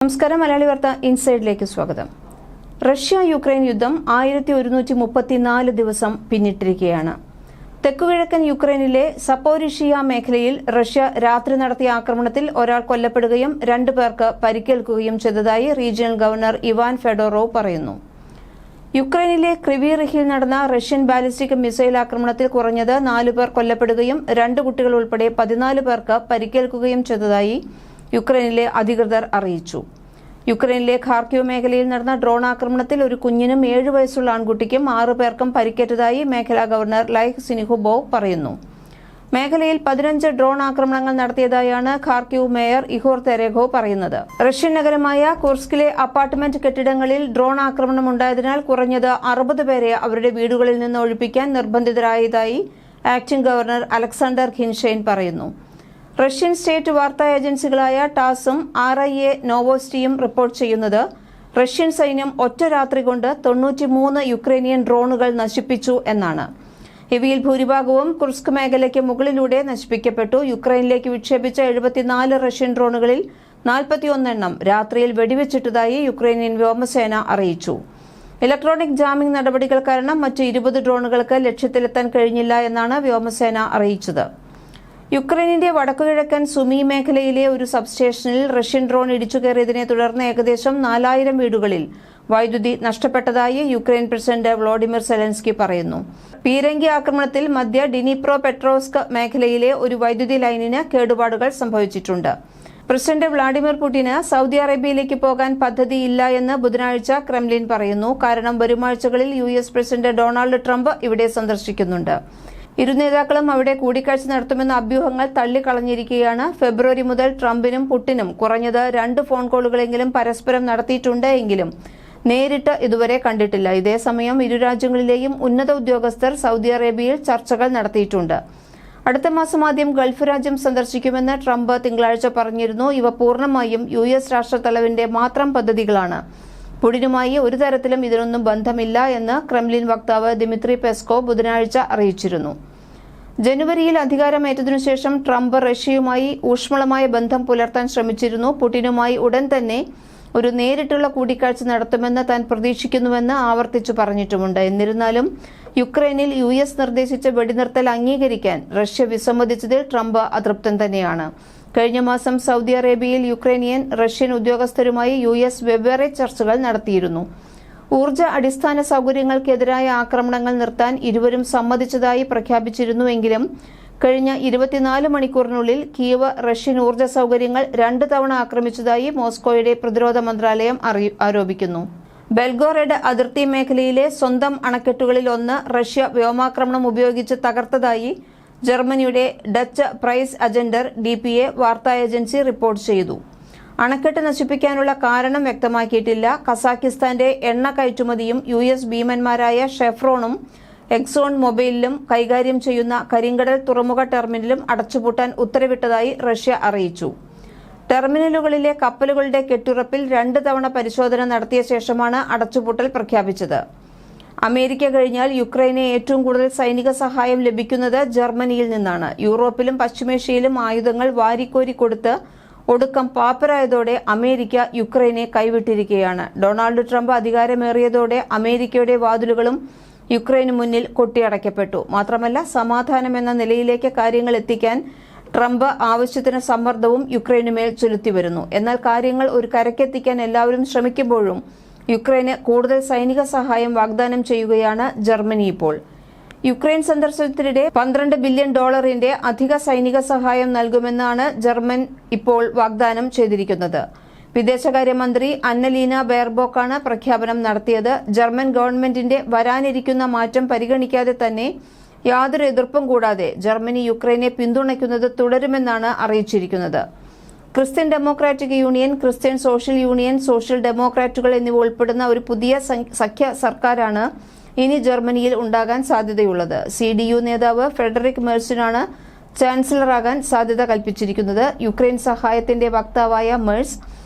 നമസ്കാരം. മലയാളി വാർത്ത ഇൻസൈഡിലേക്ക് സ്വാഗതം. റഷ്യ യുക്രൈൻ യുദ്ധം 1134 ദിവസം പിന്നിട്ടിരിക്കുകയാണ്. തെക്കുകിഴക്കൻ യുക്രൈനിലെ സപ്പോരിഷിയ മേഖലയിൽ റഷ്യ രാത്രി നടത്തിയ ആക്രമണത്തിൽ ഒരാൾ കൊല്ലപ്പെടുകയും 2 പേർക്ക് പരിക്കേൽക്കുകയും ചെയ്തതായി റീജിയണൽ ഗവർണർ ഇവാൻ ഫെഡോറോവ് പറയുന്നു. യുക്രൈനിലെ ക്രിവിറിഹിൽ നടന്ന റഷ്യൻ ബാലിസ്റ്റിക് മിസൈൽ ആക്രമണത്തിൽ കുറഞ്ഞത് 4 പേർ കൊല്ലപ്പെടുകയും 2 കുട്ടികൾ ഉൾപ്പെടെ 14 പേർക്ക് പരിക്കേൽക്കുകയും ചെയ്തതായി യുക്രൈനിലെ അധികൃതർ അറിയിച്ചു. യുക്രൈനിലെ ഖാർക്കിവ് മേഖലയിൽ നടന്ന ഡ്രോൺ ആക്രമണത്തിൽ ഒരു കുഞ്ഞിനും 7 വയസ്സുള്ള ആൺകുട്ടിക്കും 6 പേർക്കും പരിക്കേറ്റതായി മേഖലാ ഗവർണർ ലൈഹ് സിനിഹുബോവ് പറയുന്നു. മേഖലയിൽ 15 ഡ്രോൺ ആക്രമണങ്ങൾ നടത്തിയതായാണ് ഖാർക്കിവ് മേയർ ഇഹോർ തെരേഖോവ് പറയുന്നത്. റഷ്യൻ നഗരമായ കുർസ്കിലെ അപ്പാർട്ട്മെന്റ് കെട്ടിടങ്ങളിൽ ഡ്രോൺ ആക്രമണം ഉണ്ടായതിനാൽ കുറഞ്ഞത് 60 പേരെ അവരുടെ വീടുകളിൽ നിന്ന് ഒഴിപ്പിക്കാൻ നിർബന്ധിതരായതായി ആക്ടിംഗ് ഗവർണർ അലക്സാണ്ടർ ഖിൻഷെയ്ൻ പറയുന്നു. റഷ്യൻ സ്റ്റേറ്റ് വാർത്താ ഏജൻസികളായ ടാസും RIA നോവോസ്റ്റിയും റിപ്പോർട്ട് ചെയ്യുന്നത് റഷ്യൻ സൈന്യം ഒറ്റ രാത്രി കൊണ്ട് 93 യുക്രൈനിയൻ ഡ്രോണുകൾ നശിപ്പിച്ചു എന്നാണ്. ഇവയിൽ ഭൂരിഭാഗവും കുർസ്ക് മേഖലയ്ക്ക് മുകളിലൂടെ നശിപ്പിക്കപ്പെട്ടു. യുക്രൈനിലേക്ക് വിക്ഷേപിച്ച 74 റഷ്യൻ ഡ്രോണുകളിൽ 41 എണ്ണം രാത്രിയിൽ വെടിവെച്ചിട്ടതായി യുക്രൈനിയൻ വ്യോമസേന അറിയിച്ചു. ഇലക്ട്രോണിക് ജാമിംഗ് നടപടികൾ കാരണം മറ്റ് 20 ഡ്രോണുകൾക്ക് ലക്ഷ്യത്തിലെത്താൻ കഴിഞ്ഞില്ല എന്നാണ് വ്യോമസേന അറിയിച്ചത്. യുക്രൈനിന്റെ വടക്കുകിഴക്കൻ സുമി മേഖലയിലെ ഒരു സബ്സ്റ്റേഷനിൽ റഷ്യൻ ഡ്രോൺ ഇടിച്ചുകയറിയതിനെ തുടർന്ന് ഏകദേശം 4000 വീടുകളിൽ വൈദ്യുതി നഷ്ടപ്പെട്ടതായി യുക്രൈൻ പ്രസിഡന്റ് വ്ളോഡിമിർ സെലൻസ്കി പറയുന്നു. പീരങ്കി ആക്രമണത്തിൽ മധ്യ ഡിനിപ്രോ പെട്രോസ്ക് മേഖലയിലെ ഒരു വൈദ്യുതി ലൈനിന് കേടുപാടുകൾ സംഭവിച്ചിട്ടുണ്ട്. പ്രസിഡന്റ് വ്ളാഡിമിർ പുടിന് സൗദി അറേബ്യയിലേക്ക് പോകാൻ പദ്ധതിയില്ല എന്ന് ബുധനാഴ്ച ക്രെംലിൻ പറയുന്നു. കാരണം വരുമാഴ്ചകളിൽ US പ്രസിഡന്റ് ഡൊണാൾഡ് ട്രംപ് ഇവിടെ സന്ദർശിക്കുന്നുണ്ട്. ഇരു നേതാക്കളും അവിടെ കൂടിക്കാഴ്ച നടത്തുമെന്ന അഭ്യൂഹങ്ങൾ തള്ളിക്കളഞ്ഞിരിക്കുകയാണ്. ഫെബ്രുവരി മുതൽ ട്രംപിനും പുടിനും കുറഞ്ഞത് 2 ഫോൺ കോളുകളെങ്കിലും പരസ്പരം നടത്തിയിട്ടുണ്ട് എങ്കിലും നേരിട്ട് ഇതുവരെ കണ്ടിട്ടില്ല. ഇതേസമയം ഇരു രാജ്യങ്ങളിലെയും ഉന്നത ഉദ്യോഗസ്ഥർ സൗദി അറേബ്യയിൽ ചർച്ചകൾ നടത്തിയിട്ടുണ്ട്. അടുത്ത മാസം ആദ്യം ഗൾഫ് രാജ്യം സന്ദർശിക്കുമെന്ന് ട്രംപ് തിങ്കളാഴ്ച പറഞ്ഞിരുന്നു. ഇവ പൂർണ്ണമായും US രാഷ്ട്രത്തലവന്റെ മാത്രം പദ്ധതികളാണ്. പുടിനുമായി ഒരു തരത്തിലും ഇതിനൊന്നും ബന്ധമില്ല എന്ന് ക്രെംലിൻ വക്താവ് ദിമിത്രി പെസ്കോവ് ബുധനാഴ്ച അറിയിച്ചിരുന്നു. ജനുവരിയിൽ അധികാരമേറ്റതിനുശേഷം ട്രംപ് റഷ്യയുമായി ഊഷ്മളമായ ബന്ധം പുലർത്താൻ ശ്രമിച്ചിരുന്നു. പുടിനുമായി ഉടൻ തന്നെ ഒരു നേരിട്ടുള്ള കൂടിക്കാഴ്ച നടത്തുമെന്ന് താൻ പ്രതീക്ഷിക്കുന്നുവെന്ന് ആവർത്തിച്ചു പറഞ്ഞിട്ടുമുണ്ട്. എന്നിരുന്നാലും യുക്രൈനിൽ US നിർദ്ദേശിച്ച വെടിനിർത്തൽ അംഗീകരിക്കാൻ റഷ്യ വിസമ്മതിച്ചതിൽ ട്രംപ് അതൃപ്തൻ തന്നെയാണ്. കഴിഞ്ഞ മാസം സൗദി അറേബ്യയിൽ യുക്രൈനിയൻ റഷ്യൻ ഉദ്യോഗസ്ഥരുമായി US വെവ്വേറെ ചർച്ചകൾ നടത്തിയിരുന്നു. ഊർജ്ജ അടിസ്ഥാന സൗകര്യങ്ങൾക്കെതിരായ ആക്രമണങ്ങൾ നിർത്താൻ ഇരുവരും സമ്മതിച്ചതായി പ്രഖ്യാപിച്ചിരുന്നുവെങ്കിലും കഴിഞ്ഞ 24 മണിക്കൂറിനുള്ളിൽ കീവ് റഷ്യൻ ഊർജ്ജ സൗകര്യങ്ങൾ 2 തവണ ആക്രമിച്ചതായി മോസ്കോയുടെ പ്രതിരോധ മന്ത്രാലയം ആരോപിക്കുന്നു. ബെൽഗോറഡ് അതിർത്തി മേഖലയിലെ സ്വന്തം അണക്കെട്ടുകളിൽ ഒന്ന് റഷ്യ വ്യോമാക്രമണം ഉപയോഗിച്ച് തകർത്തതായി ജർമ്മനിയുടെ ഡച്ച് പ്രൈസ് അജൻഡർ DPA വാർത്താ ഏജൻസി റിപ്പോർട്ട് ചെയ്തു. അണക്കെട്ട് നശിപ്പിക്കാനുള്ള കാരണം വ്യക്തമാക്കിയിട്ടില്ല. കസാക്കിസ്ഥാന്റെ എണ്ണ കയറ്റുമതിയും US ഭീമന്മാരായ ഷെഫ്രോണും എക്സോൺ മൊബൈലിലും കൈകാര്യം ചെയ്യുന്ന കരിങ്കടൽ തുറമുഖ ടെർമിനലും അടച്ചുപൂട്ടാൻ ഉത്തരവിട്ടതായി റഷ്യ അറിയിച്ചു. ടെർമിനലുകളിലെ കപ്പലുകളുടെ കെട്ടുറപ്പിൽ 2 തവണ പരിശോധന നടത്തിയ ശേഷമാണ് അടച്ചുപൂട്ടൽ പ്രഖ്യാപിച്ചത്. അമേരിക്ക കഴിഞ്ഞാൽ യുക്രൈനെ ഏറ്റവും കൂടുതൽ സൈനിക സഹായം ലഭിക്കുന്നത് ജർമ്മനിയിൽ നിന്നാണ്. യൂറോപ്പിലും പശ്ചിമേഷ്യയിലും ആയുധങ്ങൾ വാരിക്കോരി കൊടുത്ത് ഒടുക്കം പാപ്പരായതോടെ അമേരിക്ക യുക്രൈനെ കൈവിട്ടിരിക്കുകയാണ്. ഡൊണാൾഡ് ട്രംപ് അധികാരമേറിയതോടെ അമേരിക്കയുടെ വാതിലുകളും യുക്രൈന് മുന്നിൽ കൊട്ടിയടയ്ക്കപ്പെട്ടു. മാത്രമല്ല, സമാധാനമെന്ന നിലയിലേക്ക് കാര്യങ്ങൾ എത്തിക്കാൻ ട്രംപ് ആവശ്യത്തിന് സമ്മർദ്ദവും യുക്രൈനുമേൽ ചെലുത്തിവരുന്നു. എന്നാൽ കാര്യങ്ങൾ ഒരു കരക്കെത്തിക്കാൻ എല്ലാവരും ശ്രമിക്കുമ്പോഴും യുക്രൈന് കൂടുതൽ സൈനിക സഹായം വാഗ്ദാനം ചെയ്യുകയാണ് ജർമ്മനി ഇപ്പോൾ. യുക്രൈൻ സന്ദർശനത്തിനിടെ $12 ബില്യൺ അധിക സൈനിക സഹായം നൽകുമെന്നാണ് ജർമ്മൻ ഇപ്പോൾ വാഗ്ദാനം ചെയ്തിരിക്കുന്നത്. വിദേശകാര്യമന്ത്രി അന്നലീന ബെയർബോക്കാണ് പ്രഖ്യാപനം നടത്തിയത്. ജർമ്മൻ ഗവൺമെന്റിന്റെ വരാനിരിക്കുന്ന മാറ്റം പരിഗണിക്കാതെ തന്നെ യാതൊരു എതിർപ്പും കൂടാതെ ജർമ്മനി യുക്രൈനെ പിന്തുണയ്ക്കുന്നത് തുടരുമെന്നാണ് അറിയിച്ചിരിക്കുന്നത്. Christian Democratic Union, Christian Social Union, Social ഡെമോക്രാറ്റുകൾ എന്നിവ ഉൾപ്പെടുന്ന ഒരു പുതിയ സഖ്യ സർക്കാരാണ് ഇനി ജർമ്മനിയിൽ ഉണ്ടാകാൻ സാധ്യതയുള്ളത്. CDU നേതാവ് ഫ്രെഡറിക് മെഴ്സിനാണ് ചാൻസലറാകാൻ സാധ്യത കൽപ്പിച്ചിരിക്കുന്നത്. യുക്രൈൻ സഹായത്തിന്റെ വക്താവായ മെഴ്സ്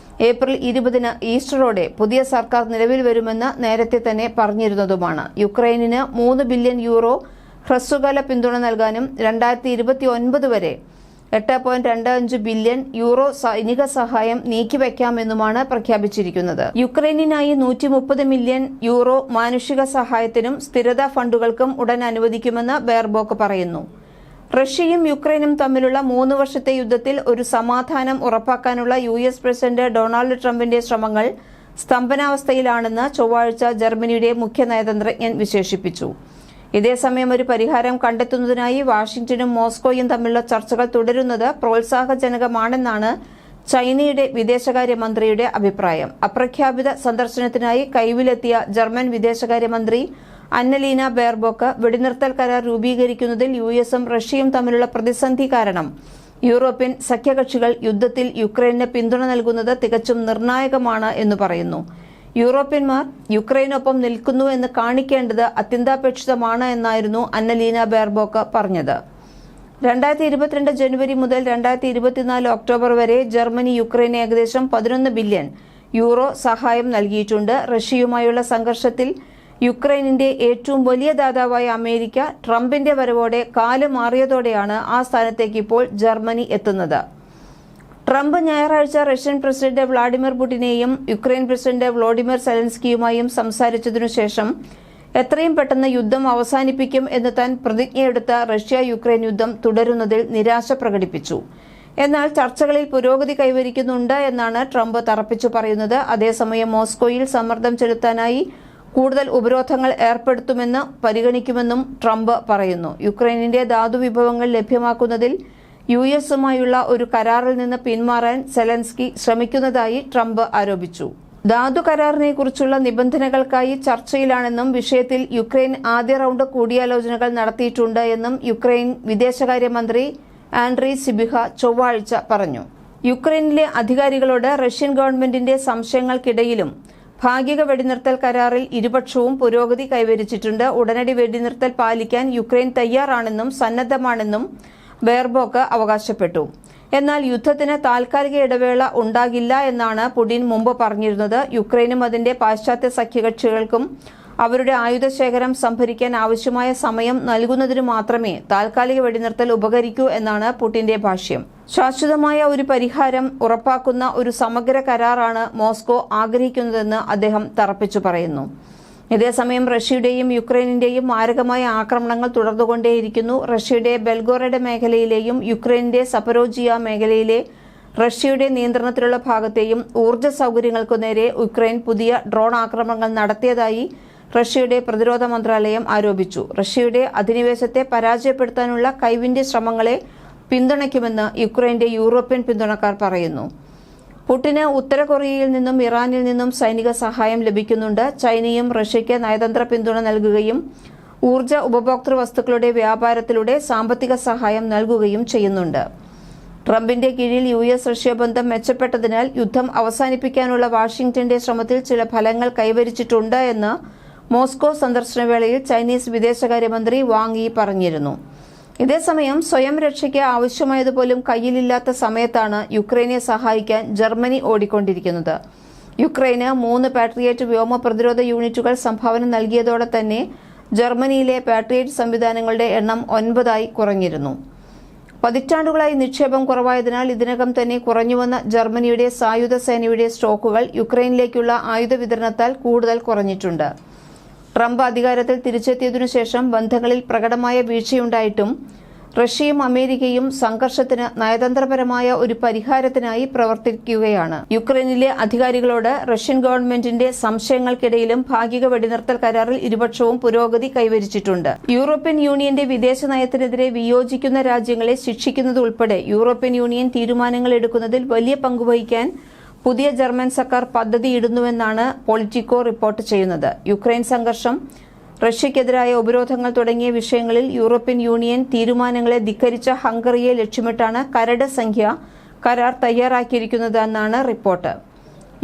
ഏപ്രിൽ 20-ന് ഈസ്റ്ററോടെ പുതിയ സർക്കാർ നിലവിൽ വരുമെന്ന് നേരത്തെ തന്നെ പറഞ്ഞിരുന്നതുമാണ്. യുക്രൈനിന് €3 ബില്യൺ ഹ്രസ്വകാല പിന്തുണ നൽകാനും 2029 വരെ 8.25 ബില്യൺ യൂറോ സൈനിക സഹായം നീക്കിവെക്കാമെന്നുമാണ് പ്രഖ്യാപിച്ചിരിക്കുന്നത്. യുക്രൈനിനായി 130 മില്യൺ യൂറോ മാനുഷിക സഹായത്തിനും സ്ഥിരതാ ഫണ്ടുകൾക്കും ഉടൻ അനുവദിക്കുമെന്ന് ബെയർബോക്ക് പറയുന്നു. റഷ്യയും യുക്രൈനും തമ്മിലുള്ള 3 വർഷത്തെ യുദ്ധത്തിൽ ഒരു സമാധാനം ഉറപ്പാക്കാനുള്ള US പ്രസിഡന്റ് ഡൊണാൾഡ് ട്രംപിന്റെ ശ്രമങ്ങൾ സ്തംഭനാവസ്ഥയിലാണെന്ന് ചൊവ്വാഴ്ച ജർമ്മനിയുടെ മുഖ്യ നയതന്ത്രജ്ഞൻ വിശേഷിപ്പിച്ചു. ഇതേസമയം ഒരു പരിഹാരം കണ്ടെത്തുന്നതിനായി വാഷിംഗ്ടണും മോസ്കോയും തമ്മിലുള്ള ചർച്ചകൾ തുടരുന്നത് പ്രോത്സാഹജനകമാണെന്നാണ് ചൈനയുടെ വിദേശകാര്യമന്ത്രിയുടെ അഭിപ്രായം. അപ്രഖ്യാപിത സന്ദർശനത്തിനായി കൈവിലെത്തിയ ജർമ്മൻ വിദേശകാര്യമന്ത്രി അന്നലീന ബെയർബോക്ക് വെടിനിർത്തൽ കരാർ രൂപീകരിക്കുന്നതിൽ USഉം റഷ്യയും തമ്മിലുള്ള പ്രതിസന്ധി കാരണം യൂറോപ്യൻ സഖ്യകക്ഷികൾ യുദ്ധത്തിൽ യുക്രൈന് പിന്തുണ നൽകുന്നത് തികച്ചും നിർണായകമാണ് എന്ന് പറയുന്നു. യൂറോപ്യന്മാർ യുക്രൈനൊപ്പം നിൽക്കുന്നു എന്ന് കാണിക്കേണ്ടത് അത്യന്താപേക്ഷിതമാണ് എന്നായിരുന്നു അന്നലീന ബെയർബോക്ക് പറഞ്ഞത്. 2022 ജനുവരി മുതൽ 2024 ഒക്ടോബർ വരെ ജർമ്മനി യുക്രൈന് ഏകദേശം 11 ബില്യൺ യൂറോ സഹായം നൽകിയിട്ടുണ്ട്. റഷ്യയുമായുള്ള സംഘർഷത്തിൽ യുക്രൈനിന്റെ ഏറ്റവും വലിയ ദാതാവായ അമേരിക്ക ട്രംപിന്റെ വരവോടെ കാല് മാറിയതോടെയാണ് ആ സ്ഥാനത്തേക്ക് ഇപ്പോൾ ജർമ്മനി എത്തുന്നത്. ട്രംപ് ഞായറാഴ്ച റഷ്യൻ പ്രസിഡന്റ് വ്ളാഡിമിർ പുടിനെയും യുക്രൈൻ പ്രസിഡന്റ് വ്ളോഡിമിർ സെലൻസ്കിയുമായും സംസാരിച്ചതിനുശേഷം എത്രയും പെട്ടെന്ന് യുദ്ധം അവസാനിപ്പിക്കും എന്ന് താൻ പ്രതിജ്ഞയെടുത്ത റഷ്യ യുക്രൈൻ യുദ്ധം തുടരുന്നതിൽ നിരാശ പ്രകടിപ്പിച്ചു. എന്നാൽ ചർച്ചകളിൽ പുരോഗതി കൈവരിക്കുന്നുണ്ട് എന്നാണ് ട്രംപ് തറപ്പിച്ചു പറയുന്നത്. അതേസമയം മോസ്കോയിൽ സമ്മർദ്ദം ചെലുത്താനായി കൂടുതൽ ഉപരോധങ്ങൾ ഏർപ്പെടുത്തുമെന്ന് പരിഗണിക്കുമെന്നും ട്രംപ് പറയുന്നു. യുക്രൈനിന്റെ ധാതുവിഭവങ്ങൾ ലഭ്യമാക്കുന്നതിൽ USുമായുള്ള ഒരു കരാറിൽ നിന്ന് പിന്മാറാൻ സെലൻസ്കി ശ്രമിക്കുന്നതായി ട്രംപ് ആരോപിച്ചു. ധാതു കരാറിനെക്കുറിച്ചുള്ള നിബന്ധനകൾക്കായി ചർച്ചയിലാണെന്നും വിഷയത്തിൽ യുക്രൈൻ ആദ്യ റൌണ്ട് കൂടിയാലോചനകൾ നടത്തിയിട്ടുണ്ട് എന്നും യുക്രൈൻ വിദേശകാര്യമന്ത്രി ആൻഡ്രീ സിബിഹ ചൊവ്വാഴ്ച പറഞ്ഞു. യുക്രൈനിലെ അധികാരികളോട് റഷ്യൻ ഗവൺമെന്റിന്റെ സംശയങ്ങൾക്കിടയിലും ഭാഗിക വെടിനിർത്തൽ കരാറിൽ ഇരുപക്ഷവും പുരോഗതി കൈവരിച്ചിട്ടുണ്ട്. ഉടനടി വെടിനിർത്തൽ പാലിക്കാൻ യുക്രൈൻ തയ്യാറാണെന്നും സന്നദ്ധമാണെന്നും ബെയർബോക്ക് അവകാശപ്പെട്ടു. എന്നാൽ യുദ്ധത്തിന് താൽക്കാലിക ഇടവേള ഉണ്ടാകില്ല എന്നാണ് പുടിൻ മുമ്പ് പറഞ്ഞിരുന്നത്. യുക്രൈനും അതിന്റെ പാശ്ചാത്യ സഖ്യകക്ഷികൾക്കും അവരുടെ ആയുധശേഖരം സംഭരിക്കാൻ ആവശ്യമായ സമയം നൽകുന്നതിന് മാത്രമേ താൽക്കാലിക വെടിനിർത്തൽ ഉപകരിക്കൂ എന്നാണ് പുടിന്റെ ഭാഷ്യം. ശാശ്വതമായ ഒരു പരിഹാരം ഉറപ്പാക്കുന്ന ഒരു സമഗ്ര കരാറാണ് മോസ്കോ ആഗ്രഹിക്കുന്നതെന്ന് അദ്ദേഹം തറപ്പിച്ചു പറയുന്നു. ഇതേസമയം റഷ്യയുടെയും യുക്രൈനിന്റെയും മാരകമായ ആക്രമണങ്ങൾ തുടർന്നുകൊണ്ടേയിരിക്കുന്നു. റഷ്യയുടെ ബെൽഗോറഡ് മേഖലയിലെയും യുക്രൈനിന്റെ സപരോജിയ മേഖലയിലെ റഷ്യയുടെ നിയന്ത്രണത്തിലുള്ള ഭാഗത്തെയും ഊർജ്ജ സൗകര്യങ്ങൾക്കു നേരെ യുക്രൈൻ പുതിയ ഡ്രോൺ ആക്രമണങ്ങൾ നടത്തിയതായി റഷ്യയുടെ പ്രതിരോധ മന്ത്രാലയം ആരോപിച്ചു. റഷ്യയുടെ അധിനിവേശത്തെ പരാജയപ്പെടുത്താനുള്ള കൈവിന്റെ ശ്രമങ്ങളെ പിന്തുണയ്ക്കുമെന്ന് യുക്രൈന്റെ യൂറോപ്യൻ പിന്തുണക്കാർ പറയുന്നു. പുടിന് ഉത്തര കൊറിയയിൽ നിന്നും ഇറാനിൽ നിന്നും സൈനിക സഹായം ലഭിക്കുന്നുണ്ട്. ചൈനയും റഷ്യയ്ക്ക് നയതന്ത്ര പിന്തുണ നൽകുകയും ഊർജ്ജ ഉപഭോക്തൃ വസ്തുക്കളുടെ വ്യാപാരത്തിലൂടെ സാമ്പത്തിക സഹായം നൽകുകയും ചെയ്യുന്നുണ്ട്. ട്രംപിന്റെ കീഴിൽ US റഷ്യ ബന്ധം മെച്ചപ്പെട്ടതിനാൽ യുദ്ധം അവസാനിപ്പിക്കാനുള്ള വാഷിംഗ്ടന്റെ ശ്രമത്തിൽ ചില ഫലങ്ങൾ കൈവരിച്ചിട്ടുണ്ട് എന്ന് മോസ്കോ സന്ദർശനവേളയിൽ ചൈനീസ് വിദേശകാര്യമന്ത്രി വാങ് യി പറഞ്ഞിരുന്നു. ഇതേസമയം സ്വയം രക്ഷയ്ക്ക് ആവശ്യമായതുപോലും കയ്യിലില്ലാത്ത സമയത്താണ് യുക്രൈനെ സഹായിക്കാൻ ജർമ്മനി ഓടിക്കൊണ്ടിരിക്കുന്നത്. യുക്രൈന് 3 പാട്രിയറ്റ് വ്യോമ പ്രതിരോധ യൂണിറ്റുകൾ സംഭാവന നൽകിയതോടെ തന്നെ ജർമ്മനിയിലെ പാട്രിയറ്റ് സംവിധാനങ്ങളുടെ എണ്ണം 9 കുറഞ്ഞിരുന്നു. പതിറ്റാണ്ടുകളായി നിക്ഷേപം കുറവായതിനാൽ ഇതിനകം തന്നെ കുറഞ്ഞുവന്ന ജർമ്മനിയുടെ സായുധ സേനയുടെ സ്റ്റോക്കുകൾ യുക്രൈനിലേക്കുള്ള ആയുധ വിതരണത്താൽ കൂടുതൽ കുറഞ്ഞിട്ടുണ്ട്. ട്രംപ് അധികാരത്തിൽ തിരിച്ചെത്തിയതിനുശേഷം ബന്ധങ്ങളിൽ പ്രകടമായ വീഴ്ചയുണ്ടായിട്ടും റഷ്യയും അമേരിക്കയും സംഘർഷത്തിന് നയതന്ത്രപരമായ ഒരു പരിഹാരത്തിനായി പ്രവർത്തിക്കുകയാണ്. യുക്രൈനിലെ അധികാരികളോട് റഷ്യൻ ഗവൺമെന്റിന്റെ സംശയങ്ങൾക്കിടയിലും ഭാഗിക വെടിനിർത്തൽ കരാറിൽ ഇരുപക്ഷവും പുരോഗതി കൈവരിച്ചിട്ടുണ്ട്. യൂറോപ്യൻ യൂണിയന്റെ വിദേശ നയത്തിനെതിരെ വിയോജിക്കുന്ന രാജ്യങ്ങളെ ശിക്ഷിക്കുന്നതുൾപ്പെടെ യൂറോപ്യൻ യൂണിയൻ തീരുമാനങ്ങൾ എടുക്കുന്നതിൽ വലിയ പങ്കുവഹിക്കാൻ പുതിയ ജർമ്മൻ സർക്കാർ പദ്ധതിയിടുന്നുവെന്നാണ് പൊളിറ്റിക്കോ റിപ്പോർട്ട് ചെയ്യുന്നത്. യുക്രൈൻ സംഘർഷം, റഷ്യക്കെതിരായ ഉപരോധങ്ങൾ തുടങ്ങിയ വിഷയങ്ങളിൽ യൂറോപ്യൻ യൂണിയൻ തീരുമാനങ്ങളെ ധിക്കരിച്ച ഹംഗറിയെ ലക്ഷ്യമിട്ടാണ് കരട് സംഖ്യ കരാർ തയ്യാറാക്കിയിരിക്കുന്നതെന്നാണ് റിപ്പോർട്ട്.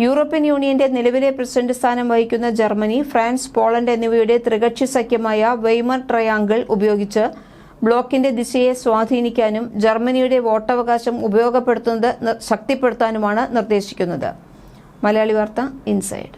യൂറോപ്യൻ യൂണിയന്റെ നിലവിലെ പ്രസിഡന്റ് സ്ഥാനം വഹിക്കുന്ന ജർമ്മനി, ഫ്രാൻസ്, പോളണ്ട് എന്നിവയുടെ ത്രികക്ഷി സഖ്യമായ വെയ്മർ ട്രയാങ്കിൾ ഉപയോഗിച്ച് ബ്ലോക്കിന്റെ ദിശയെ സ്വാധീനിക്കാനും ജർമ്മനിയുടെ വോട്ടവകാശം ഉപയോഗപ്പെടുത്തുന്നത് ശക്തിപ്പെടുത്താനുമാണ് നിർദ്ദേശിക്കുന്നത്. മലയാളി വാർത്ത ഇൻസൈഡ്.